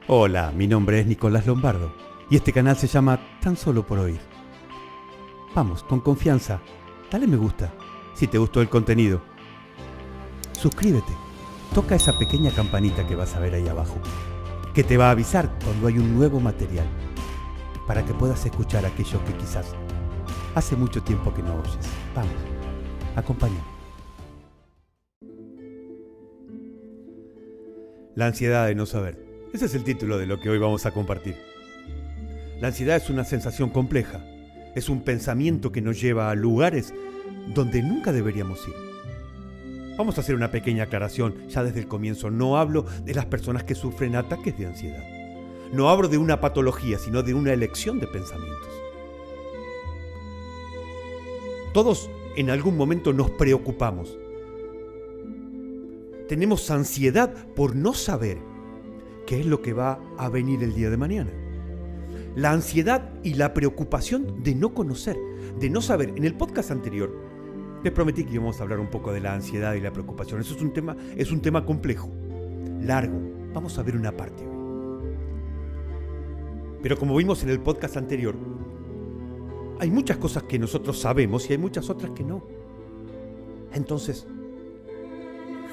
Hola, mi nombre es Nicolás Lombardo y este canal se llama Tan Solo por Oír. Vamos, con confianza, dale me gusta si te gustó el contenido. Suscríbete, toca esa pequeña campanita que vas a ver ahí abajo, que te va a avisar cuando hay un nuevo material, para que puedas escuchar aquello que quizás hace mucho tiempo que no oyes. Vamos, acompáñame. La ansiedad de no saber. Ese es el título de lo que hoy vamos a compartir. La ansiedad es una sensación compleja. Es un pensamiento que nos lleva a lugares donde nunca deberíamos ir. Vamos a hacer una pequeña aclaración ya desde el comienzo. No hablo de las personas que sufren ataques de ansiedad. No hablo de una patología, sino de una elección de pensamientos. Todos en algún momento nos preocupamos. Tenemos ansiedad por no saber qué es lo que va a venir el día de mañana. La ansiedad y la preocupación de no conocer, de no saber. En el podcast anterior les prometí que íbamos a hablar un poco de la ansiedad y la preocupación. Eso es un tema complejo, largo. Vamos a ver una parte hoy. Pero como vimos en el podcast anterior, hay muchas cosas que nosotros sabemos y hay muchas otras que no. Entonces,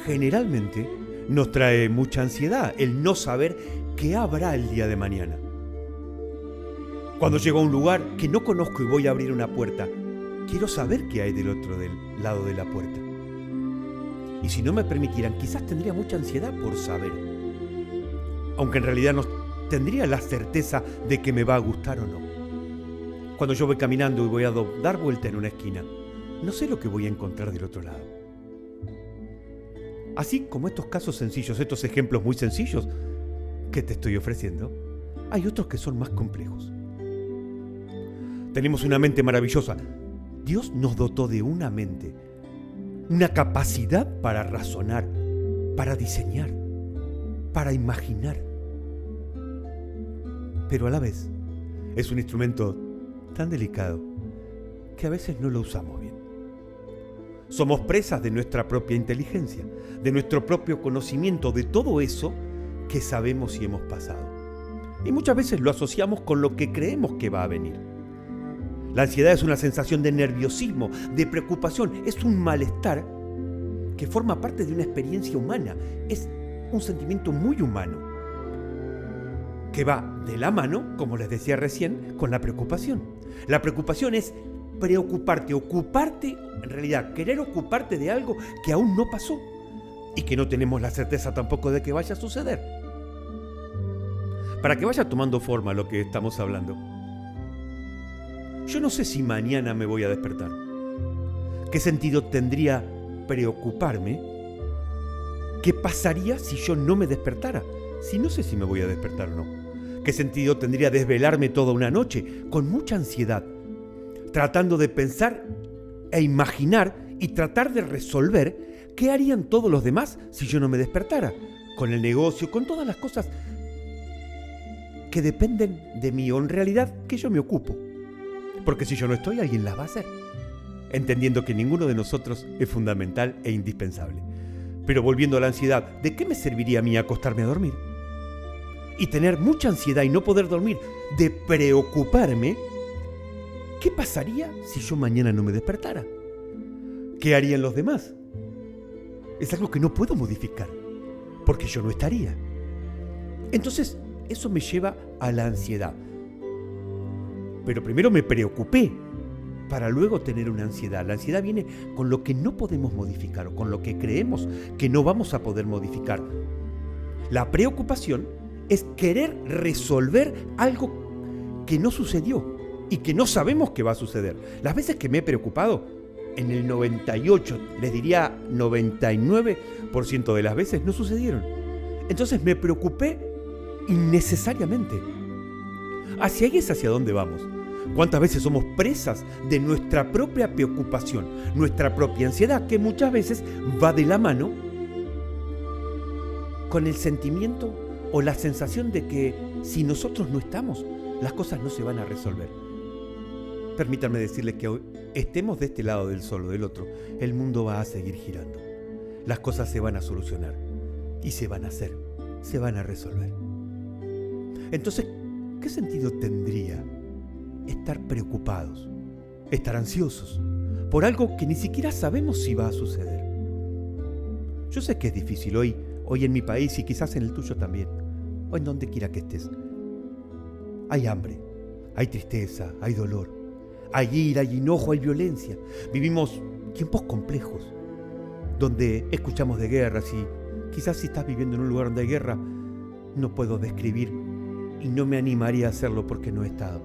generalmente nos trae mucha ansiedad el no saber qué habrá el día de mañana. Cuando llego a un lugar que no conozco y voy a abrir una puerta, quiero saber qué hay del otro lado de la puerta. Y si no me permitieran, quizás tendría mucha ansiedad por saber. Aunque en realidad no tendría la certeza de que me va a gustar o no. Cuando yo voy caminando y voy a dar vuelta en una esquina, no sé lo que voy a encontrar del otro lado. Así como estos casos sencillos, estos ejemplos muy sencillos que te estoy ofreciendo, hay otros que son más complejos. Tenemos una mente maravillosa. Dios nos dotó de una mente, una capacidad para razonar, para diseñar, para imaginar. Pero a la vez es un instrumento tan delicado que a veces no lo usamos bien. Somos presas de nuestra propia inteligencia, de nuestro propio conocimiento, de todo eso que sabemos y hemos pasado. Y muchas veces lo asociamos con lo que creemos que va a venir. La ansiedad es una sensación de nerviosismo, de preocupación, es un malestar que forma parte de una experiencia humana, es un sentimiento muy humano, que va de la mano, como les decía recién, con la preocupación. La preocupación es preocuparte, ocuparte, en realidad querer ocuparte de algo que aún no pasó y que no tenemos la certeza tampoco de que vaya a suceder. Para que vaya tomando forma lo que estamos hablando, yo no sé si mañana me voy a despertar. ¿Qué sentido tendría preocuparme? ¿Qué pasaría si yo no me despertara? Si no sé si me voy a despertar o no. ¿Qué sentido tendría desvelarme toda una noche con mucha ansiedad, tratando de pensar e imaginar y tratar de resolver qué harían todos los demás si yo no me despertara? Con el negocio, con todas las cosas que dependen de mí o en realidad que yo me ocupo. Porque si yo no estoy, alguien las va a hacer. Entendiendo que ninguno de nosotros es fundamental e indispensable. Pero volviendo a la ansiedad, ¿de qué me serviría a mí acostarme a dormir? Y tener mucha ansiedad y no poder dormir, de preocuparme. ¿Qué pasaría si yo mañana no me despertara? ¿Qué harían los demás? Es algo que no puedo modificar, porque yo no estaría. Entonces, eso me lleva a la ansiedad. Pero primero me preocupé para luego tener una ansiedad. La ansiedad viene con lo que no podemos modificar o con lo que creemos que no vamos a poder modificar. La preocupación es querer resolver algo que no sucedió y que no sabemos que va a suceder. Las veces que me he preocupado, en el 98, les diría 99% de las veces no sucedieron. Entonces me preocupé innecesariamente. Hacia ahí es hacia dónde vamos. ¿Cuántas veces somos presas de nuestra propia preocupación, nuestra propia ansiedad, que muchas veces va de la mano con el sentimiento o la sensación de que si nosotros no estamos, las cosas no se van a resolver? Permítanme decirles que hoy estemos de este lado del sol o del otro, el mundo va a seguir girando. Las cosas se van a solucionar y se van a hacer, se van a resolver. Entonces, ¿qué sentido tendría estar preocupados, estar ansiosos por algo que ni siquiera sabemos si va a suceder? Yo sé que es difícil hoy en mi país y quizás en el tuyo también, o en donde quiera que estés. Hay hambre, hay tristeza, hay dolor, hay ira, hay enojo, hay violencia. Vivimos tiempos complejos, donde escuchamos de guerras y quizás si estás viviendo en un lugar donde hay guerra, no puedo describir y no me animaría a hacerlo porque no he estado.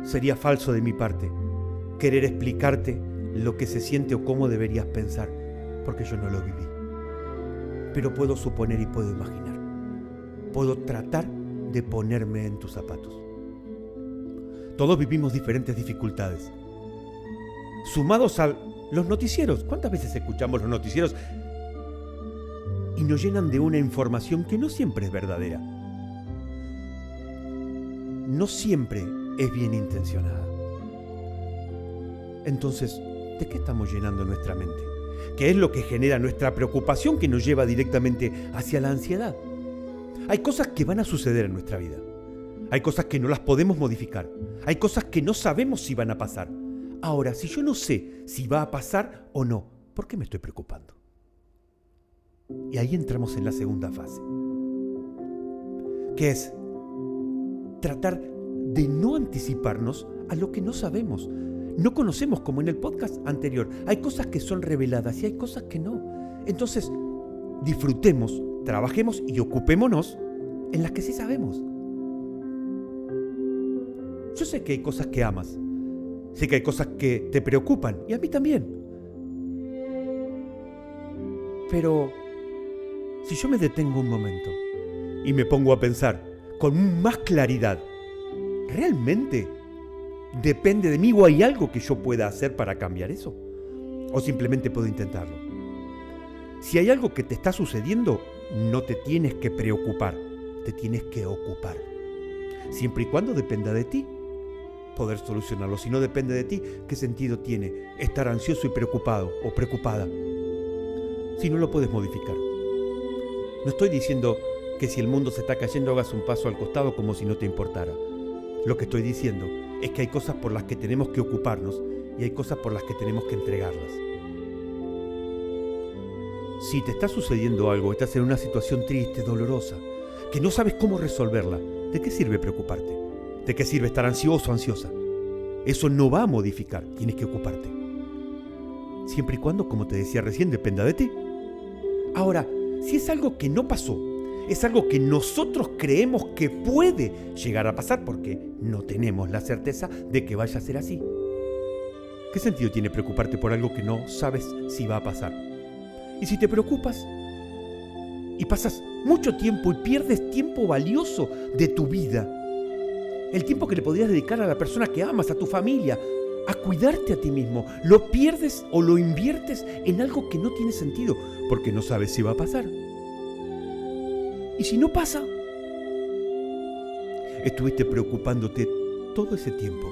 Sería falso de mi parte querer explicarte lo que se siente o cómo deberías pensar, porque yo no lo viví. Pero puedo suponer y puedo imaginar. Puedo tratar de ponerme en tus zapatos. Todos vivimos diferentes dificultades. Sumados a los noticieros. ¿Cuántas veces escuchamos los noticieros y nos llenan de una información que no siempre es verdadera? No siempre es bien intencionada. Entonces, ¿de qué estamos llenando nuestra mente? ¿Qué es lo que genera nuestra preocupación que nos lleva directamente hacia la ansiedad? Hay cosas que van a suceder en nuestra vida. Hay cosas que no las podemos modificar. Hay cosas que no sabemos si van a pasar. Ahora, si yo no sé si va a pasar o no, ¿por qué me estoy preocupando? Y ahí entramos en la segunda fase, que es tratar de no anticiparnos a lo que no sabemos. No conocemos, como en el podcast anterior. Hay cosas que son reveladas y hay cosas que no. Entonces, disfrutemos, trabajemos y ocupémonos en las que sí sabemos. Yo sé que hay cosas que amas. Sé que hay cosas que te preocupan y a mí también. Pero si yo me detengo un momento y me pongo a pensar con más claridad, ¿realmente depende de mí o hay algo que yo pueda hacer para cambiar eso? ¿O simplemente puedo intentarlo? Si hay algo que te está sucediendo, no te tienes que preocupar, te tienes que ocupar. Siempre y cuando dependa de ti poder solucionarlo. Si no depende de ti, ¿qué sentido tiene estar ansioso y preocupado o preocupada si no lo puedes modificar? No estoy diciendo que si el mundo se está cayendo hagas un paso al costado como si no te importara. Lo que estoy diciendo es que hay cosas por las que tenemos que ocuparnos y hay cosas por las que tenemos que entregarlas. Si te está sucediendo algo, estás en una situación triste, dolorosa, que no sabes cómo resolverla, ¿de qué sirve preocuparte? ¿De qué sirve estar ansioso o ansiosa? Eso no va a modificar, tienes que ocuparte. Siempre y cuando, como te decía recién, dependa de ti. Ahora, si es algo que no pasó, es algo que nosotros creemos que puede llegar a pasar porque no tenemos la certeza de que vaya a ser así. ¿Qué sentido tiene preocuparte por algo que no sabes si va a pasar? Y si te preocupas y pasas mucho tiempo y pierdes tiempo valioso de tu vida, el tiempo que le podrías dedicar a la persona que amas, a tu familia, a cuidarte a ti mismo, lo pierdes o lo inviertes en algo que no tiene sentido porque no sabes si va a pasar. Y si no pasa, estuviste preocupándote todo ese tiempo,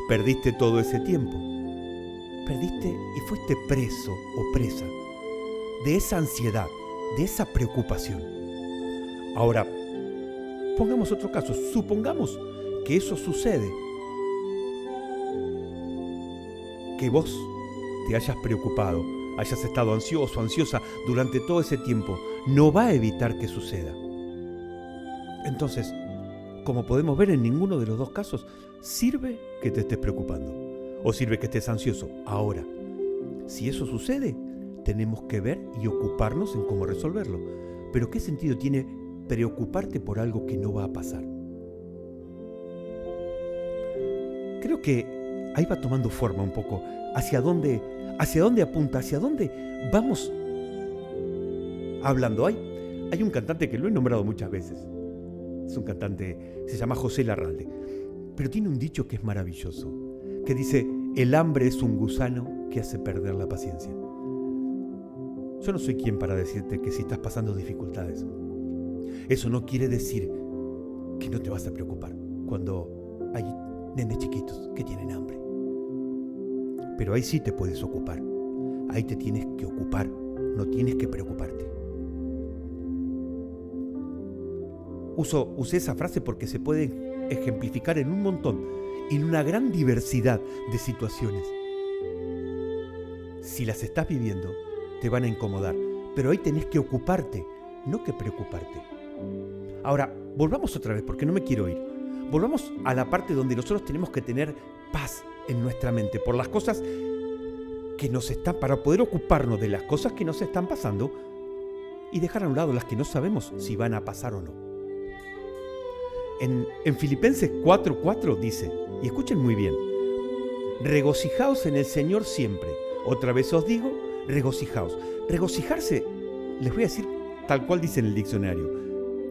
perdiste todo ese tiempo, perdiste y fuiste preso o presa de esa ansiedad, de esa preocupación. Ahora, pongamos otro caso, supongamos que eso sucede, que vos te hayas preocupado, hayas estado ansioso, ansiosa durante todo ese tiempo, no va a evitar que suceda. Entonces, como podemos ver en ninguno de los dos casos, sirve que te estés preocupando o sirve que estés ansioso. Ahora, si eso sucede, tenemos que ver y ocuparnos en cómo resolverlo. Pero ¿qué sentido tiene preocuparte por algo que no va a pasar? Creo que ahí va tomando forma un poco hacia dónde apunta, hacia dónde vamos hablando. Hay un cantante que lo he nombrado muchas veces. Es un cantante, se llama José Larralde, pero tiene un dicho que es maravilloso, que dice: el hambre es un gusano que hace perder la paciencia. Yo no soy quien para decirte que si estás pasando dificultades, eso no quiere decir que no te vas a preocupar cuando hay nenes chiquitos que tienen hambre. Pero ahí sí te puedes ocupar. Ahí te tienes que ocupar, no tienes que preocuparte. Usé esa frase porque se puede ejemplificar en un montón, en una gran diversidad de situaciones. Si las estás viviendo, te van a incomodar, pero hoy tenés que ocuparte, no que preocuparte. Ahora, volvamos otra vez, porque no me quiero ir. Volvamos a la parte donde nosotros tenemos que tener paz en nuestra mente por las cosas que nos están, para poder ocuparnos de las cosas que nos están pasando y dejar a un lado las que no sabemos si van a pasar o no. En Filipenses 4:4 dice, y escuchen muy bien, regocijaos en el Señor siempre. Otra vez os digo, regocijaos. Regocijarse, les voy a decir tal cual dice en el diccionario.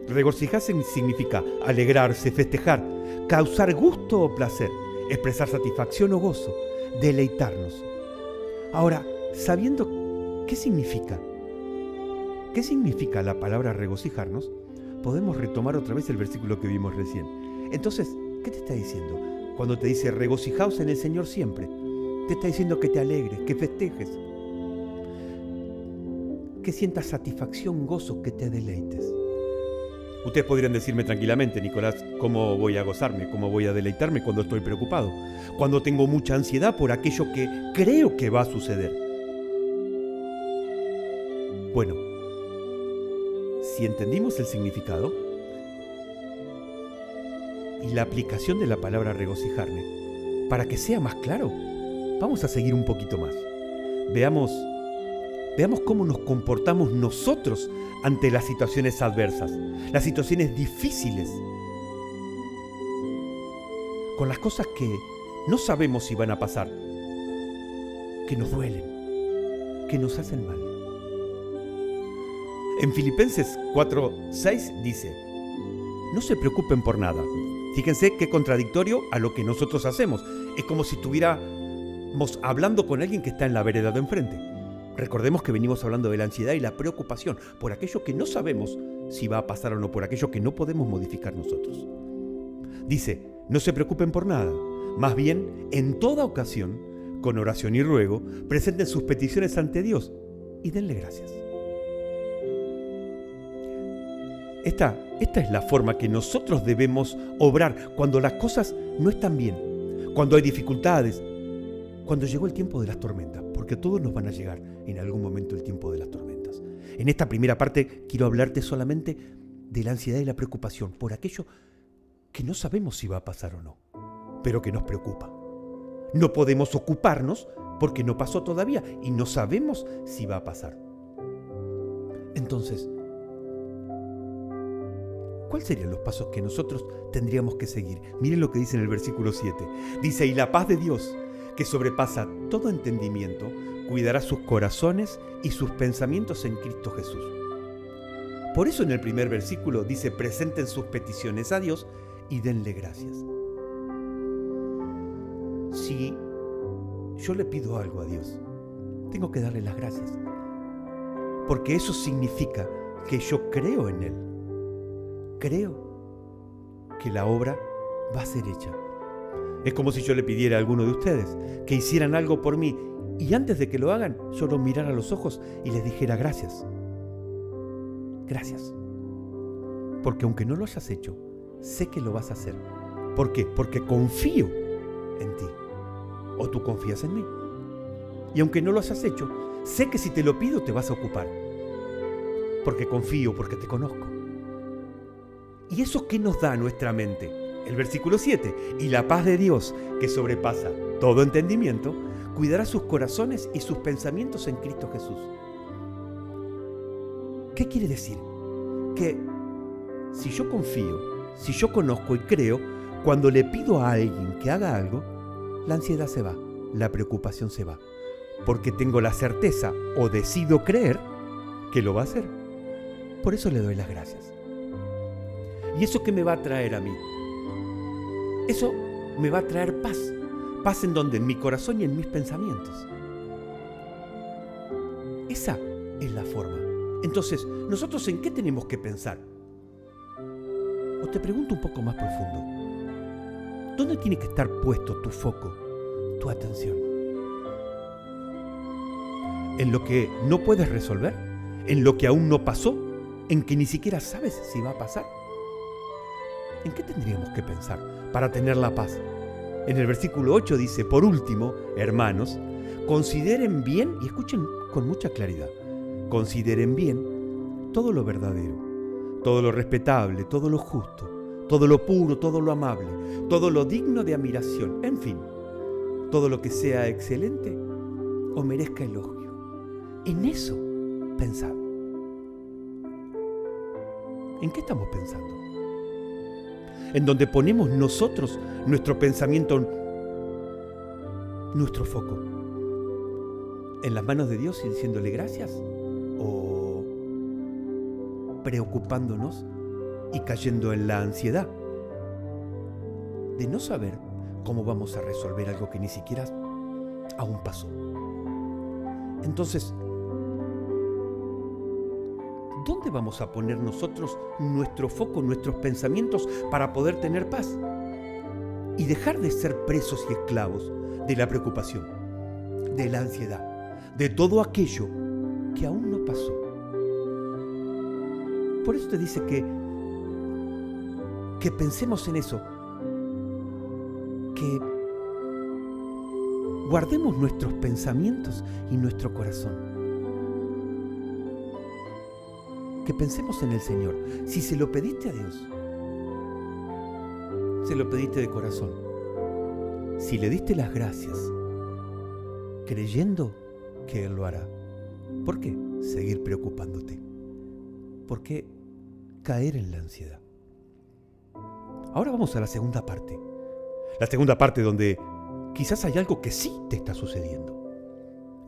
Regocijarse significa alegrarse, festejar, causar gusto o placer, expresar satisfacción o gozo, deleitarnos. Ahora, sabiendo qué significa la palabra regocijarnos, podemos retomar otra vez el versículo que vimos recién. Entonces, ¿qué te está diciendo? Cuando te dice regocijaos en el Señor siempre, te está diciendo que te alegres, que festejes, que sientas satisfacción, gozo, que te deleites. Ustedes podrían decirme tranquilamente, Nicolás, ¿cómo voy a gozarme? ¿Cómo voy a deleitarme cuando estoy preocupado? Cuando tengo mucha ansiedad por aquello que creo que va a suceder. Bueno, si entendimos el significado y la aplicación de la palabra regocijarme, para que sea más claro, vamos a seguir un poquito más. Veamos cómo nos comportamos nosotros ante las situaciones adversas, las situaciones difíciles, con las cosas que no sabemos si van a pasar, que nos duelen, que nos hacen mal. En Filipenses 4:6 dice, no se preocupen por nada. Fíjense qué contradictorio a lo que nosotros hacemos. Es como si estuviéramos hablando con alguien que está en la vereda de enfrente. Recordemos que venimos hablando de la ansiedad y la preocupación por aquello que no sabemos si va a pasar o no, por aquello que no podemos modificar nosotros. Dice, no se preocupen por nada, más bien, en toda ocasión, con oración y ruego, presenten sus peticiones ante Dios y denle gracias. Esta es la forma que nosotros debemos obrar cuando las cosas no están bien, cuando hay dificultades, cuando llegó el tiempo de las tormentas, porque a todos nos van a llegar en algún momento el tiempo de las tormentas. En esta primera parte quiero hablarte solamente de la ansiedad y la preocupación por aquello que no sabemos si va a pasar o no, pero que nos preocupa. No podemos ocuparnos porque no pasó todavía y no sabemos si va a pasar. Entonces, ¿cuáles serían los pasos que nosotros tendríamos que seguir? Miren lo que dice en el versículo 7. Dice, y la paz de Dios, que sobrepasa todo entendimiento, cuidará sus corazones y sus pensamientos en Cristo Jesús. Por eso en el primer versículo dice, presenten sus peticiones a Dios y denle gracias. Si yo le pido algo a Dios, tengo que darle las gracias, porque eso significa que yo creo en Él. Creo que la obra va a ser hecha. Es como si yo le pidiera a alguno de ustedes que hicieran algo por mí y antes de que lo hagan, yo los mirara a los ojos y les dijera gracias. Gracias. Porque aunque no lo hayas hecho, sé que lo vas a hacer. ¿Por qué? Porque confío en ti. O tú confías en mí. Y aunque no lo hayas hecho, sé que si te lo pido te vas a ocupar. Porque confío, porque te conozco. ¿Y eso qué nos da a nuestra mente? El versículo 7, y la paz de Dios, que sobrepasa todo entendimiento, cuidará sus corazones y sus pensamientos en Cristo Jesús. ¿Qué quiere decir? Que si yo confío, si yo conozco y creo, cuando le pido a alguien que haga algo, la ansiedad se va, la preocupación se va, porque tengo la certeza o decido creer que lo va a hacer. Por eso le doy las gracias. ¿Y eso qué me va a traer a mí? Eso me va a traer paz. Paz en donde, en mi corazón y en mis pensamientos. Esa es la forma. Entonces, ¿nosotros en qué tenemos que pensar? O te pregunto un poco más profundo. ¿Dónde tiene que estar puesto tu foco, tu atención? ¿En lo que no puedes resolver? ¿En lo que aún no pasó? ¿En que ni siquiera sabes si va a pasar? ¿En qué tendríamos que pensar para tener la paz? En el versículo 8 dice, por último, hermanos, consideren bien, y escuchen con mucha claridad, consideren bien todo lo verdadero, todo lo respetable, todo lo justo, todo lo puro, todo lo amable, todo lo digno de admiración, en fin, todo lo que sea excelente o merezca elogio. En eso pensad. ¿En qué estamos pensando? En donde ponemos nosotros nuestro pensamiento, nuestro foco, en las manos de Dios y diciéndole gracias, o preocupándonos y cayendo en la ansiedad de no saber cómo vamos a resolver algo que ni siquiera aún pasó. Entonces, ¿dónde vamos a poner nosotros nuestro foco, nuestros pensamientos para poder tener paz? Y dejar de ser presos y esclavos de la preocupación, de la ansiedad, de todo aquello que aún no pasó. Por eso te dice que pensemos en eso, que guardemos nuestros pensamientos y nuestro corazón. Que pensemos en el Señor. Si se lo pediste a Dios, se lo pediste de corazón. Si le diste las gracias, creyendo que Él lo hará, ¿por qué seguir preocupándote? ¿Por qué caer en la ansiedad? Ahora vamos a la segunda parte. La segunda parte donde quizás hay algo que sí te está sucediendo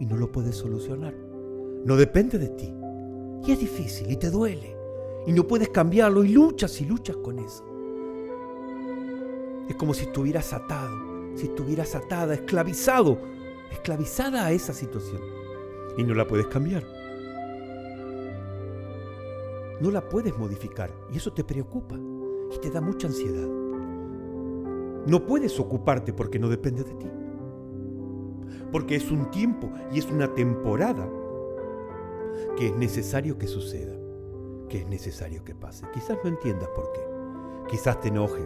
y no lo puedes solucionar. No depende de ti. Y es difícil y te duele. Y no puedes cambiarlo y luchas con eso. Es como si estuvieras atado, si estuvieras atada, esclavizada a esa situación. Y no la puedes cambiar. No la puedes modificar. Y eso te preocupa y te da mucha ansiedad. No puedes ocuparte porque no depende de ti. Porque es un tiempo y es una temporada que es necesario que suceda, que es necesario que pase. Quizás no entiendas por qué. Quizás te enoje,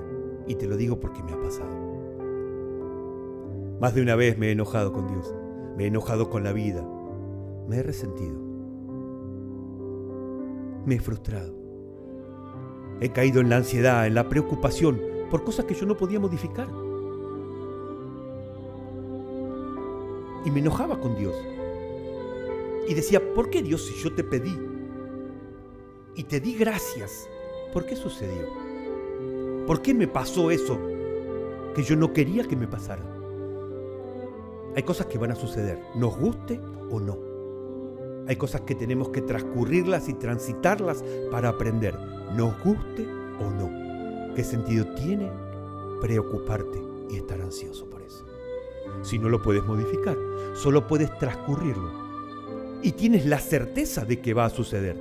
y te lo digo porque me ha pasado. Más de una vez me he enojado con Dios, me he enojado con la vida, me he resentido, me he frustrado, he caído en la ansiedad, en la preocupación, por cosas que yo no podía modificar. Y me enojaba con Dios. Y decía, ¿por qué Dios, si yo te pedí y te di gracias, ¿por qué sucedió? ¿Por qué me pasó eso que yo no quería que me pasara? Hay cosas que van a suceder, nos guste o no. Hay cosas que tenemos que transcurrirlas y transitarlas para aprender, nos guste o no. ¿Qué sentido tiene preocuparte y estar ansioso por eso? Si no lo puedes modificar, solo puedes transcurrirlo. Y tienes la certeza de que va a suceder.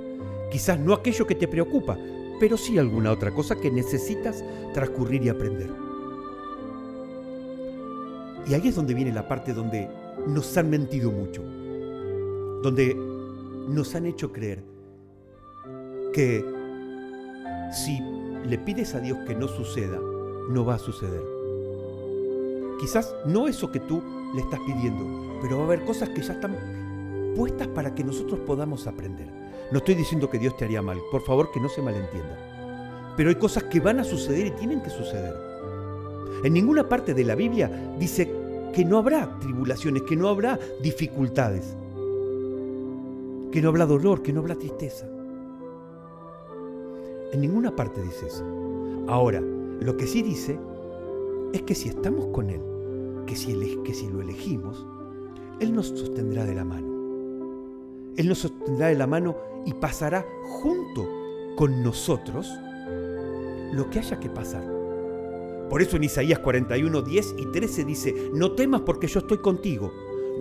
Quizás no aquello que te preocupa, pero sí alguna otra cosa que necesitas transcurrir y aprender. Y ahí es donde viene la parte donde nos han mentido mucho, donde nos han hecho creer que si le pides a Dios que no suceda, no va a suceder. Quizás no eso que tú le estás pidiendo, pero va a haber cosas que ya están puestas para que nosotros podamos aprender. No estoy diciendo que Dios te haría mal, por favor que no se malentienda. Pero hay cosas que van a suceder y tienen que suceder. En ninguna parte de la Biblia dice que no habrá tribulaciones, que no habrá dificultades, que no habrá dolor, que no habrá tristeza. En ninguna parte dice eso. Ahora, lo que sí dice es que si estamos con Él, que si lo elegimos, Él nos sostendrá de la mano. Él nos sostendrá de la mano y pasará junto con nosotros lo que haya que pasar. Por eso en Isaías 41, 10 y 13 dice, no temas porque yo estoy contigo,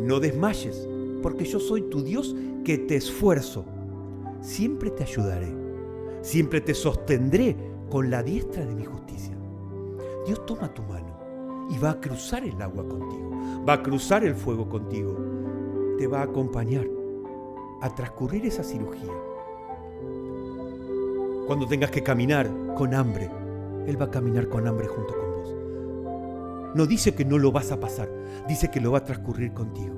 no desmayes porque yo soy tu Dios que te esfuerzo. Siempre te ayudaré, siempre te sostendré con la diestra de mi justicia. Dios toma tu mano y va a cruzar el agua contigo, va a cruzar el fuego contigo, te va a acompañar a transcurrir esa cirugía. Cuando tengas que caminar con hambre Él va a caminar con hambre junto con vos. No dice que no lo vas a pasar, dice que lo va a transcurrir contigo.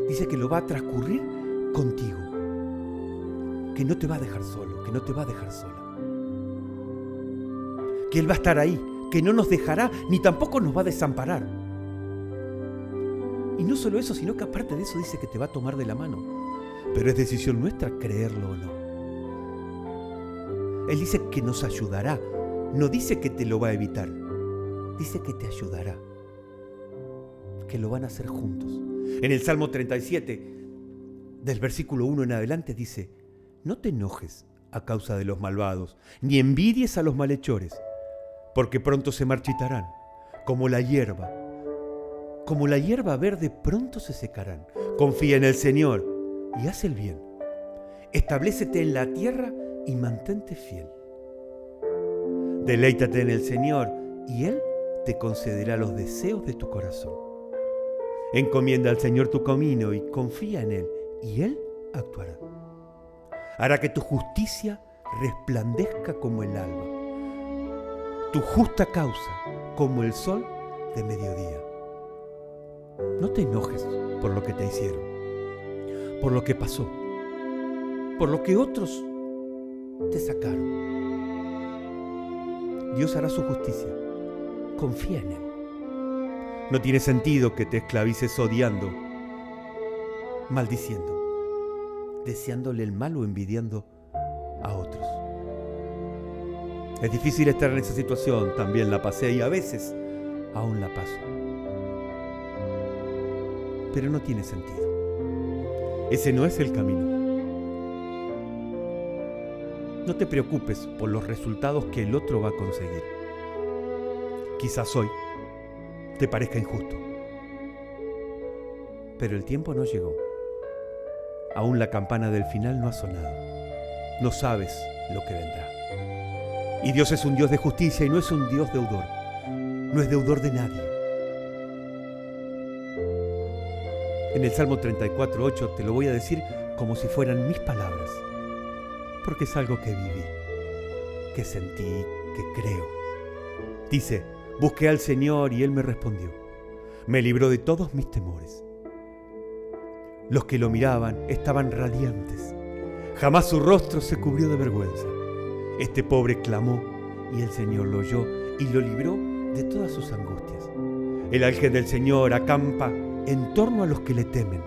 Dice que lo va a transcurrir contigo. Que no te va a dejar solo, que no te va a dejar sola. Que Él va a estar ahí, que no nos dejará ni tampoco nos va a desamparar. Y no solo eso, sino que aparte de eso dice que te va a tomar de la mano. Pero es decisión nuestra creerlo o no. Él dice que nos ayudará. No dice que te lo va a evitar. Dice que te ayudará. Que lo van a hacer juntos. En el Salmo 37, del versículo 1 en adelante, dice: no te enojes a causa de los malvados, ni envidies a los malhechores, porque pronto se marchitarán, como la hierba verde pronto se secarán. Confía en el Señor y haz el bien. Establécete en la tierra y mantente fiel. Deleítate en el Señor y Él te concederá los deseos de tu corazón. Encomienda al Señor tu camino y confía en Él, y Él actuará. Hará que tu justicia resplandezca como el alba, tu justa causa como el sol de mediodía. No te enojes por lo que te hicieron, por lo que pasó, por lo que otros te sacaron. Dios hará su justicia. Confía en Él. No tiene sentido que te esclavices odiando, maldiciendo, deseándole el mal o envidiando a otros. Es difícil estar en esa situación, también la pasé y a veces aún la paso. Pero no tiene sentido. Ese no es el camino. No te preocupes por los resultados que el otro va a conseguir. Quizás hoy te parezca injusto, pero el tiempo no llegó. Aún la campana del final no ha sonado. No sabes lo que vendrá. Y Dios es un Dios de justicia y no es un Dios deudor. No es deudor de nadie. En el Salmo 34:8 te lo voy a decir como si fueran mis palabras, porque es algo que viví, que sentí, que creo. Dice: busqué al Señor y Él me respondió. Me libró de todos mis temores. Los que lo miraban estaban radiantes. Jamás su rostro se cubrió de vergüenza. Este pobre clamó y el Señor lo oyó y lo libró de todas sus angustias. El ángel del Señor acampa en torno a los que le temen.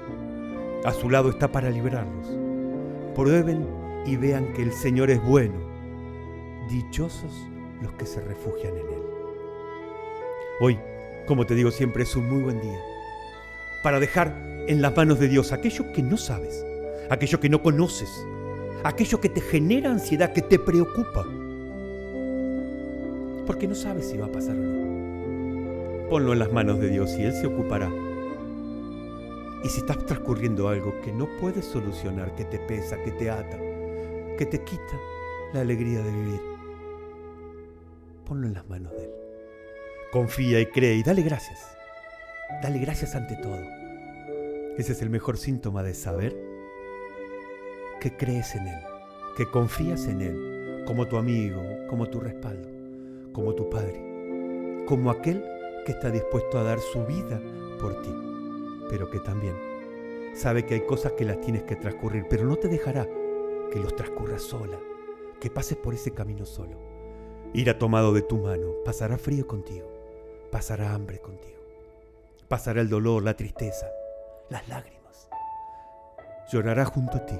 A su lado está para librarlos. Prueben y vean que el Señor es bueno. Dichosos los que se refugian en Él. Hoy, como te digo siempre, es un muy buen día para dejar en las manos de Dios aquello que no sabes, aquello que no conoces, aquello que te genera ansiedad, que te preocupa, porque no sabes si va a pasar o no. Ponlo en las manos de Dios y Él se ocupará. Y si estás transcurriendo algo que no puedes solucionar, que te pesa, que te ata, que te quita la alegría de vivir, ponlo en las manos de Él. Confía y cree y dale gracias. Dale gracias ante todo. Ese es el mejor síntoma de saber que crees en Él, que confías en Él, como tu amigo, como tu respaldo, como tu Padre, como aquel que está dispuesto a dar su vida por ti, pero que también sabe que hay cosas que las tienes que transcurrir, pero no te dejará que los transcurras sola, que pases por ese camino solo. Irá tomado de tu mano, pasará frío contigo, pasará hambre contigo, pasará el dolor, la tristeza, las lágrimas. Llorará junto a ti,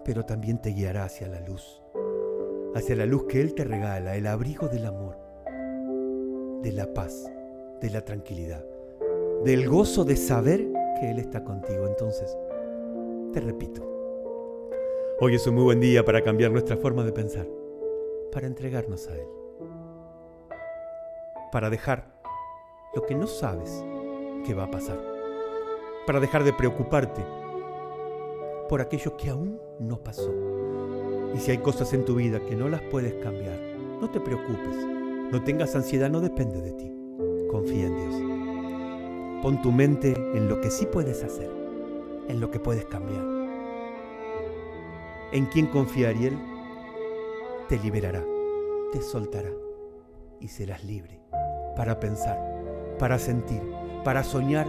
pero también te guiará hacia la luz que Él te regala, el abrigo del amor, de la paz, de la tranquilidad, del gozo de saber que Él está contigo. Entonces, te repito, hoy es un muy buen día para cambiar nuestra forma de pensar, para entregarnos a Él, para dejar lo que no sabes que va a pasar, para dejar de preocuparte por aquello que aún no pasó. Y si hay cosas en tu vida que no las puedes cambiar, no te preocupes, no tengas ansiedad, no depende de ti. Confía en Dios. Pon tu mente en lo que sí puedes hacer, en lo que puedes cambiar, en quién confiar y Él te liberará te soltará y serás libre para pensar, para sentir, para soñar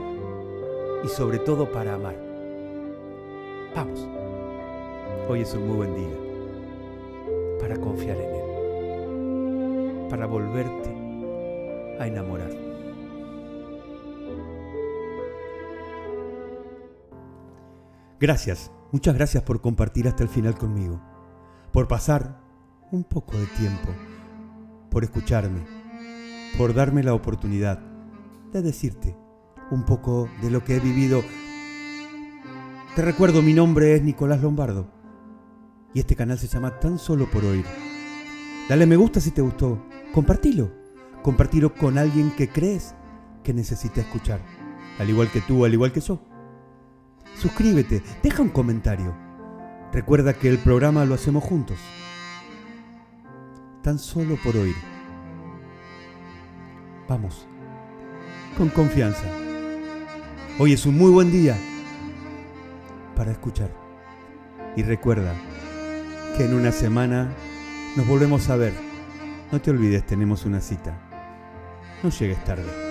y sobre todo para amar. Vamos, hoy es un muy buen día para confiar en Él, para volverte a enamorar. Gracias, muchas gracias por compartir hasta el final conmigo, por pasar un poco de tiempo, por escucharme, por darme la oportunidad de decirte un poco de lo que he vivido. Te recuerdo, mi nombre es Nicolás Lombardo y este canal se llama Tan Solo por Oír. Dale me gusta si te gustó, compartilo con alguien que crees que necesita escuchar, al igual que tú, al igual que yo. Suscríbete, deja un comentario. Recuerda que el programa lo hacemos juntos. Tan Solo por Oír. Vamos, con confianza. Hoy es un muy buen día para escuchar. Y recuerda que en una semana nos volvemos a ver. No te olvides, tenemos una cita. No llegues tarde.